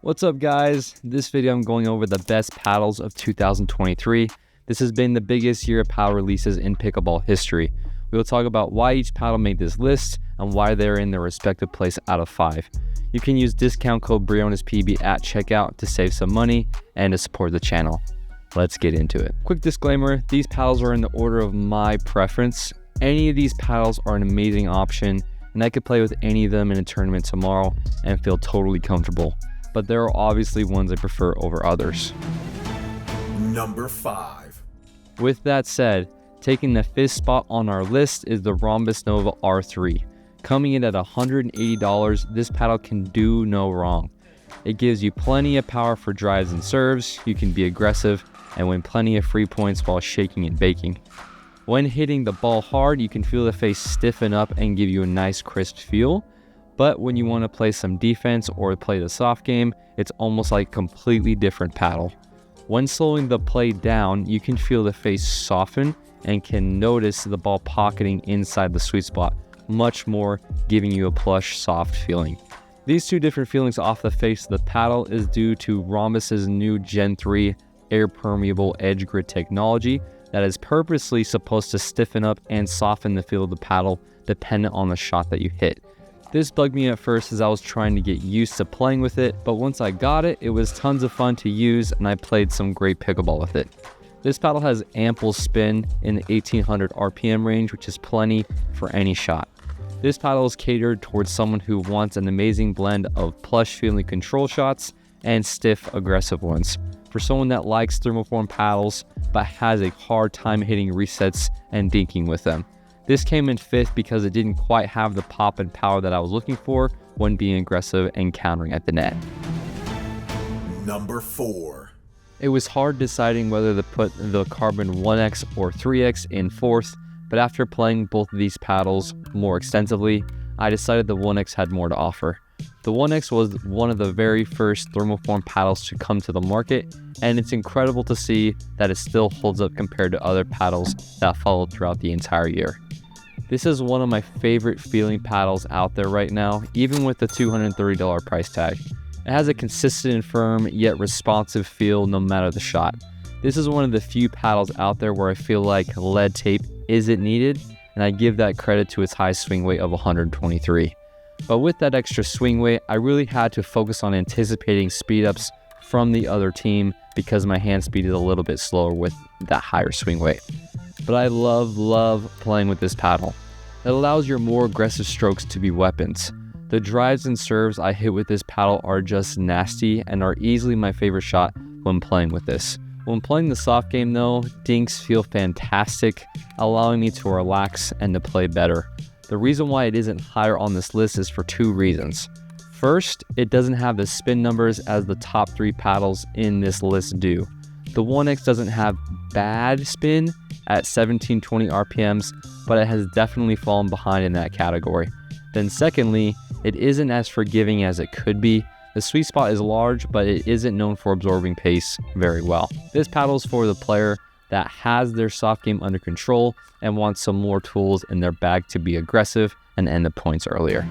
What's up guys? This video I'm going over the best paddles of 2023. This has been the biggest year of paddle releases in pickleball history. We will talk about why each paddle made this list and why they're in their respective place out of 5. You can use discount code Briones PB at checkout to save some money and to support the channel. Let's get into it. Quick disclaimer, these paddles are in the order of my preference. Any of these paddles are an amazing option and I could play with any of them in a tournament tomorrow and feel totally comfortable. But there are obviously ones I prefer over others. Number 5. With that said, taking the 5th spot on our list is the Rhombus Nova R3. Coming in at $180, this paddle can do no wrong. It gives you plenty of power for drives and serves, you can be aggressive, and win plenty of free points while shaking and baking. When hitting the ball hard, you can feel the face stiffen up and give you a nice crisp feel. But when you want to play some defense or play the soft game, it's almost like a completely different paddle. When slowing the play down, you can feel the face soften and can notice the ball pocketing inside the sweet spot much more, giving you a plush, soft feeling. These two different feelings off the face of the paddle is due to Rhombus's new Gen 3 air permeable edge grid technology that is purposely supposed to stiffen up and soften the feel of the paddle dependent on the shot that you hit. This bugged me at first as I was trying to get used to playing with it, but once I got it, it was tons of fun to use and I played some great pickleball with it. This paddle has ample spin in the 1800 RPM range, which is plenty for any shot. This paddle is catered towards someone who wants an amazing blend of plush feeling control shots and stiff aggressive ones. For someone that likes thermoform paddles but has a hard time hitting resets and dinking with them. This came in 5th because it didn't quite have the pop and power that I was looking for when being aggressive and countering at the net. Number 4. It was hard deciding whether to put the Carbon 1X or 3X in 4th, but after playing both of these paddles more extensively, I decided the 1X had more to offer. The 1X was one of the very first thermoform paddles to come to the market, and it's incredible to see that it still holds up compared to other paddles that followed throughout the entire year. This is one of my favorite feeling paddles out there right now, even with the $230 price tag. It has a consistent and firm yet responsive feel no matter the shot. This is one of the few paddles out there where I feel like lead tape isn't needed, and I give that credit to its high swing weight of 123. But with that extra swing weight, I really had to focus on anticipating speed ups from the other team because my hand speed is a little bit slower with that higher swing weight. But I love playing with this paddle. It allows your more aggressive strokes to be weapons. The drives and serves I hit with this paddle are just nasty and are easily my favorite shot when playing with this. When playing the soft game though, dinks feel fantastic, allowing me to relax and to play better. The reason why it isn't higher on this list is for 2 reasons. First, it doesn't have the spin numbers as the top 3 paddles in this list do. The 1X doesn't have bad spin at 1720 RPMs, but it has definitely fallen behind in that category. Then secondly, it isn't as forgiving as it could be. The sweet spot is large, but it isn't known for absorbing pace very well. This paddle is for the player that has their soft game under control and wants some more tools in their bag to be aggressive and end the points earlier.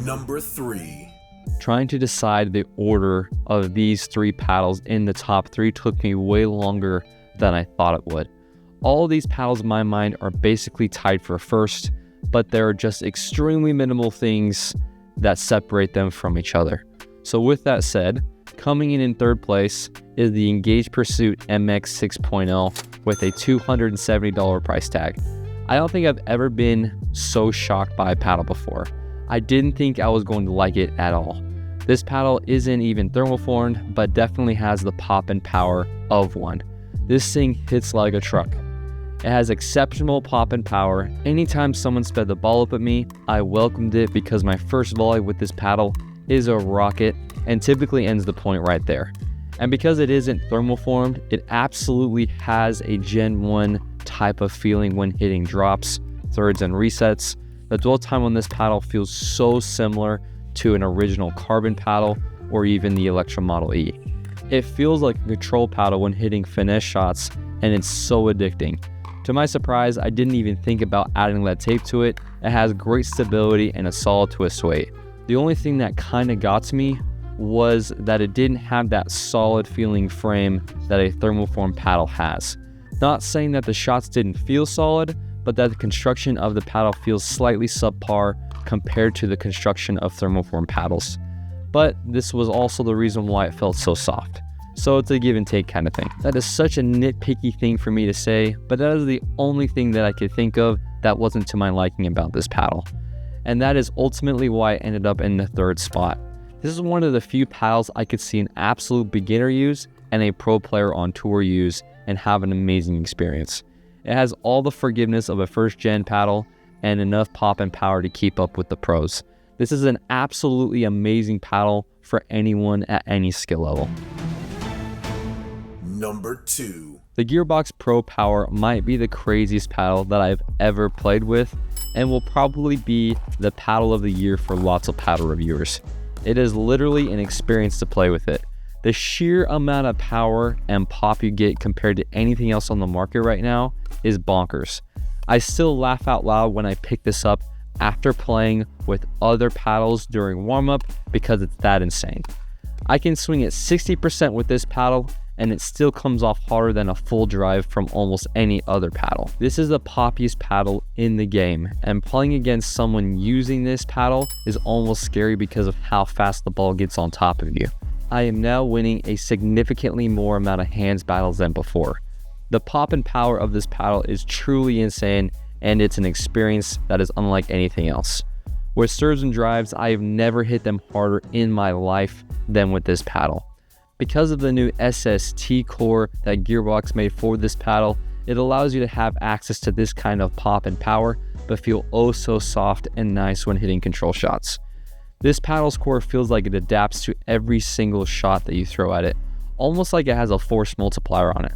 Number 3. Trying to decide the order of these 3 paddles in the top 3 took me way longer than I thought it would. All of these paddles in my mind are basically tied for first, but there are just extremely minimal things that separate them from each other. So with that said, coming in 3rd place is the Engag Pursuit MX 6.0 with a $270 price tag. I don't think I've ever been so shocked by a paddle before. I didn't think I was going to like it at all. This paddle isn't even thermoformed, but definitely has the pop and power of one. This thing hits like a truck. It has exceptional pop and power. Anytime someone sped the ball up at me, I welcomed it because my first volley with this paddle is a rocket and typically ends the point right there. And because it isn't thermoformed, it absolutely has a Gen 1 type of feeling when hitting drops, thirds, and resets. The dwell time on this paddle feels so similar to an original carbon paddle or even the Electra Model E. It feels like a control paddle when hitting finesse shots, and it's so addicting. To my surprise, I didn't even think about adding lead tape to it. It has great stability and a solid twist weight. The only thing that kinda got to me was that it didn't have that solid feeling frame that a thermoform paddle has. Not saying that the shots didn't feel solid, but that the construction of the paddle feels slightly subpar compared to the construction of thermoform paddles. But this was also the reason why it felt so soft. So it's a give and take kind of thing. That is such a nitpicky thing for me to say, but that is the only thing that I could think of that wasn't to my liking about this paddle. And that is ultimately why I ended up in the third spot. This is one of the few paddles I could see an absolute beginner use and a pro player on tour use and have an amazing experience. It has all the forgiveness of a first gen paddle and enough pop and power to keep up with the pros. This is an absolutely amazing paddle for anyone at any skill level. Number 2. The Gearbox Pro Power might be the craziest paddle that I've ever played with and will probably be the paddle of the year for lots of paddle reviewers. It is literally an experience to play with it. The sheer amount of power and pop you get compared to anything else on the market right now is bonkers. I still laugh out loud when I pick this up after playing with other paddles during warm-up because it's that insane. I can swing at 60% with this paddle and it still comes off harder than a full drive from almost any other paddle. This is the poppiest paddle in the game, and playing against someone using this paddle is almost scary because of how fast the ball gets on top of you. I am now winning a significantly more amount of hands battles than before. The pop and power of this paddle is truly insane, and it's an experience that is unlike anything else. With serves and drives, I have never hit them harder in my life than with this paddle. Because of the new SST core that Gearbox made for this paddle, it allows you to have access to this kind of pop and power, but feel oh so soft and nice when hitting control shots. This paddle's core feels like it adapts to every single shot that you throw at it, almost like it has a force multiplier on it.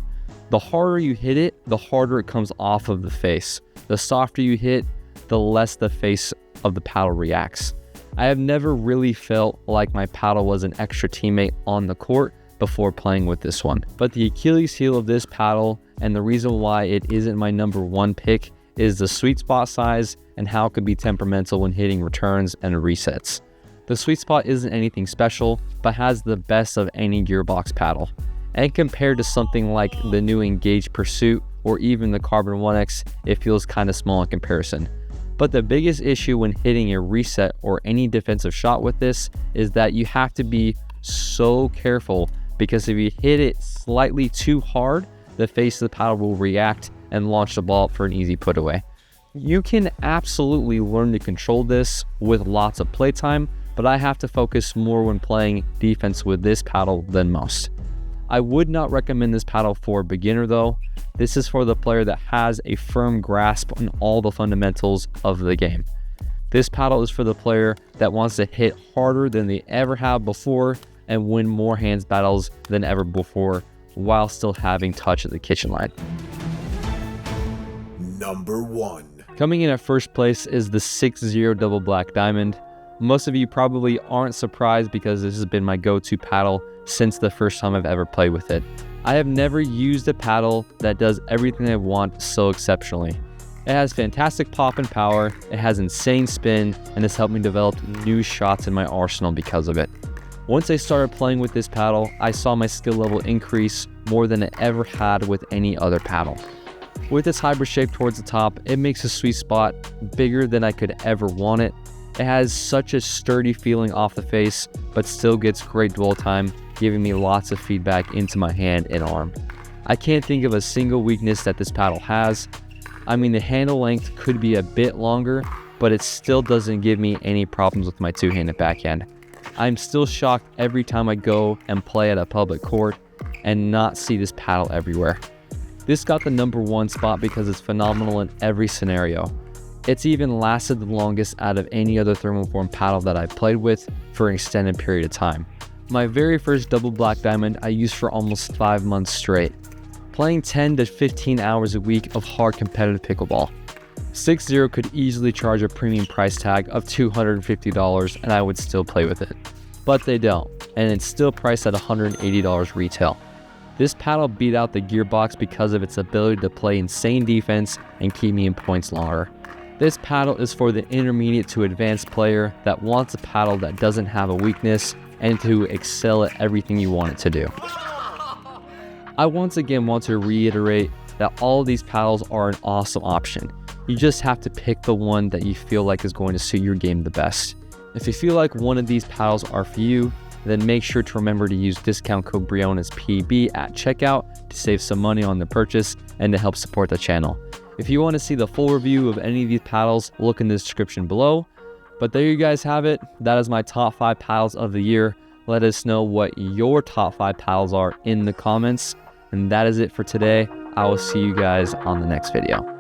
The harder you hit it, the harder it comes off of the face. The softer you hit, the less the face of the paddle reacts. I have never really felt like my paddle was an extra teammate on the court before playing with this one. But the Achilles heel of this paddle, and the reason why it isn't my number 1 pick, is the sweet spot size and how it could be temperamental when hitting returns and resets. The sweet spot isn't anything special, but has the best of any Gearbox paddle. And compared to something like the new Engag Pursuit or even the Carbon 1X, it feels kind of small in comparison. But the biggest issue when hitting a reset or any defensive shot with this is that you have to be so careful, because if you hit it slightly too hard, the face of the paddle will react and launch the ball for an easy put away. You can absolutely learn to control this with lots of playtime, but I have to focus more when playing defense with this paddle than most. I would not recommend this paddle for a beginner though. This is for the player that has a firm grasp on all the fundamentals of the game. This paddle is for the player that wants to hit harder than they ever have before and win more hands battles than ever before while still having touch at the kitchen line. Number 1. Coming in at first place is the 6-0 Double Black Diamond. Most of you probably aren't surprised because this has been my go-to paddle since the first time I've ever played with it. I have never used a paddle that does everything I want so exceptionally. It has fantastic pop and power, it has insane spin, and has helped me develop new shots in my arsenal because of it. Once I started playing with this paddle, I saw my skill level increase more than it ever had with any other paddle. With its hybrid shape towards the top, it makes a sweet spot bigger than I could ever want it. It has such a sturdy feeling off the face, but still gets great dwell time, giving me lots of feedback into my hand and arm. I can't think of a single weakness that this paddle has. I mean, the handle length could be a bit longer, but it still doesn't give me any problems with my two-handed backhand. I'm still shocked every time I go and play at a public court and not see this paddle everywhere. This got the number 1 spot because it's phenomenal in every scenario. It's even lasted the longest out of any other thermoform paddle that I've played with for an extended period of time. My very first Double Black Diamond I used for almost 5 months straight, playing 10 to 15 hours a week of hard competitive pickleball. 6-0 could easily charge a premium price tag of $250 and I would still play with it. But they don't, and it's still priced at $180 retail. This paddle beat out the Gearbox because of its ability to play insane defense and keep me in points longer. This paddle is for the intermediate to advanced player that wants a paddle that doesn't have a weakness and to excel at everything you want it to do. I once again want to reiterate that all of these paddles are an awesome option. You just have to pick the one that you feel like is going to suit your game the best. If you feel like one of these paddles are for you, then make sure to remember to use discount code BrionesPB at checkout to save some money on the purchase and to help support the channel. If you want to see the full review of any of these paddles, look in the description below. But there you guys have it. That is my top 5 paddles of the year. Let us know what your top 5 paddles are in the comments. And that is it for today. I will see you guys on the next video.